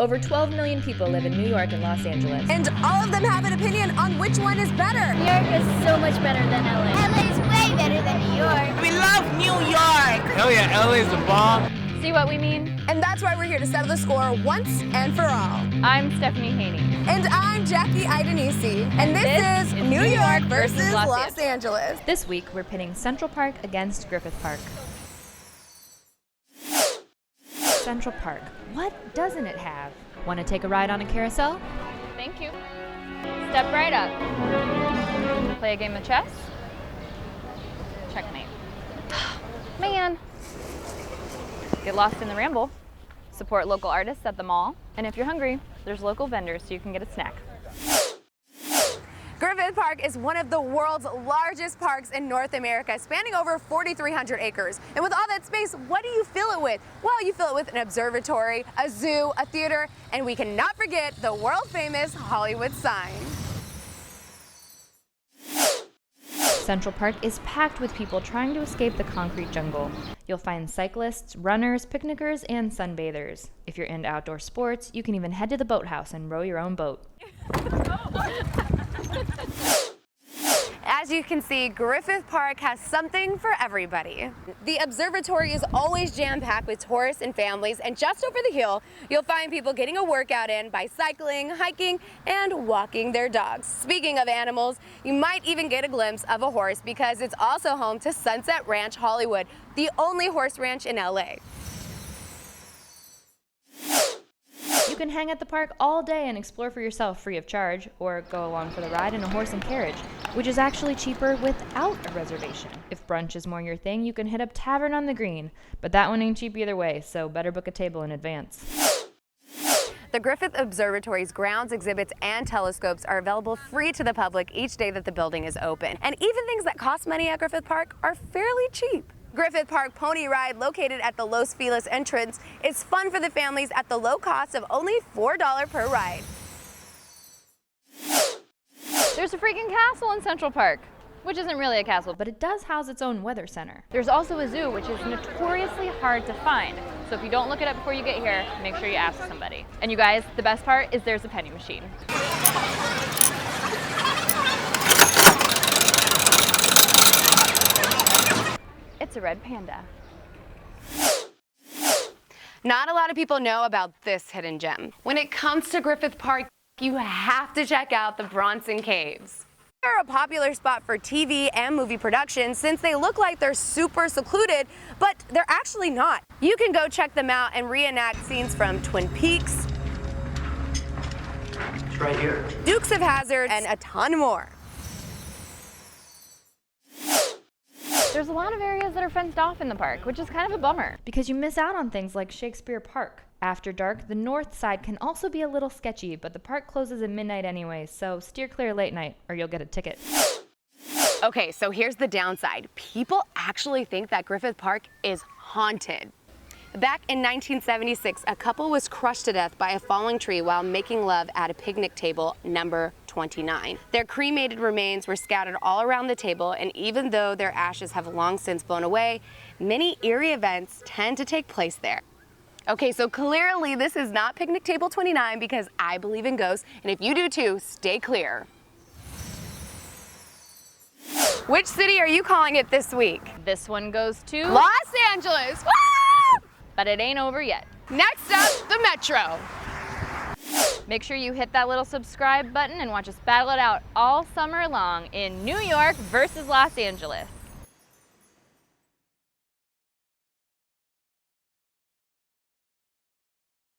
Over 12 million people live in New York and Los Angeles. And all of them have an opinion on which one is better. New York is so much better than LA. LA is way better than New York. We love New York. Hell yeah, LA's the bomb. See what we mean? And that's why we're here to settle the score once and for all. I'm Stephanie Haney. And I'm Jackie Iadonisi. And this is New York versus Los Angeles. This week, we're pitting Central Park against Griffith Park. Central Park, what doesn't it have? Want to take a ride on a carousel? Thank you. Step right up. Play a game of chess? Checkmate. Man. Get lost in the ramble. Support local artists at the mall. And if you're hungry, there's local vendors so you can get a snack. Griffith Park is one of the world's largest parks in North America, spanning over 4,300 acres. And with all that space, what do you fill it with? Well, you fill it with an observatory, a zoo, a theater, and we cannot forget the world-famous Hollywood sign. Central Park is packed with people trying to escape the concrete jungle. You'll find cyclists, runners, picnickers, and sunbathers. If you're into outdoor sports, you can even head to the boathouse and row your own boat. As you can see, Griffith Park has something for everybody. The observatory is always jam-packed with tourists and families, and just over the hill, you'll find people getting a workout in by cycling, hiking, and walking their dogs. Speaking of animals, you might even get a glimpse of a horse because it's also home to Sunset Ranch Hollywood, the only horse ranch in LA. You can hang at the park all day and explore for yourself free of charge, or go along for the ride in a horse and carriage, which is actually cheaper without a reservation. If brunch is more your thing, you can hit up Tavern on the Green, but that one ain't cheap either way, so better book a table in advance. The Griffith Observatory's grounds, exhibits, and telescopes are available free to the public each day that the building is open. And even things that cost money at Griffith Park are fairly cheap. Griffith Park Pony Ride, located at the Los Feliz entrance, is fun for the families at the low cost of only $4 per ride. There's a freaking castle in Central Park, which isn't really a castle, but it does house its own weather center. There's also a zoo, which is notoriously hard to find. So if you don't look it up before you get here, make sure you ask somebody. And you guys, the best part is there's a penny machine. It's a red panda. Not a lot of people know about this hidden gem. When it comes to Griffith Park, you have to check out the Bronson Caves. They're a popular spot for TV and movie production since they look like they're super secluded, but they're actually not. You can go check them out and reenact scenes from Twin Peaks, It's right here. Dukes of Hazzard, and a ton more. There's a lot of areas that are fenced off in the park, which is kind of a bummer, because you miss out on things like Shakespeare Park. After dark, the north side can also be a little sketchy, but the park closes at midnight anyway, so steer clear late night or you'll get a ticket. Okay, so here's the downside. People actually think that Griffith Park is haunted. Back in 1976, a couple was crushed to death by a falling tree while making love at a picnic table number 29. Their cremated remains were scattered all around the table, and even though their ashes have long since blown away, many eerie events tend to take place there. Okay, so clearly this is not picnic table 29 because I believe in ghosts, and if you do too, stay clear. Which city are you calling it this week? This one goes to Los Angeles! Woo! But it ain't over yet. Next up, the Metro. Make sure you hit that little subscribe button and watch us battle it out all summer long in New York versus Los Angeles.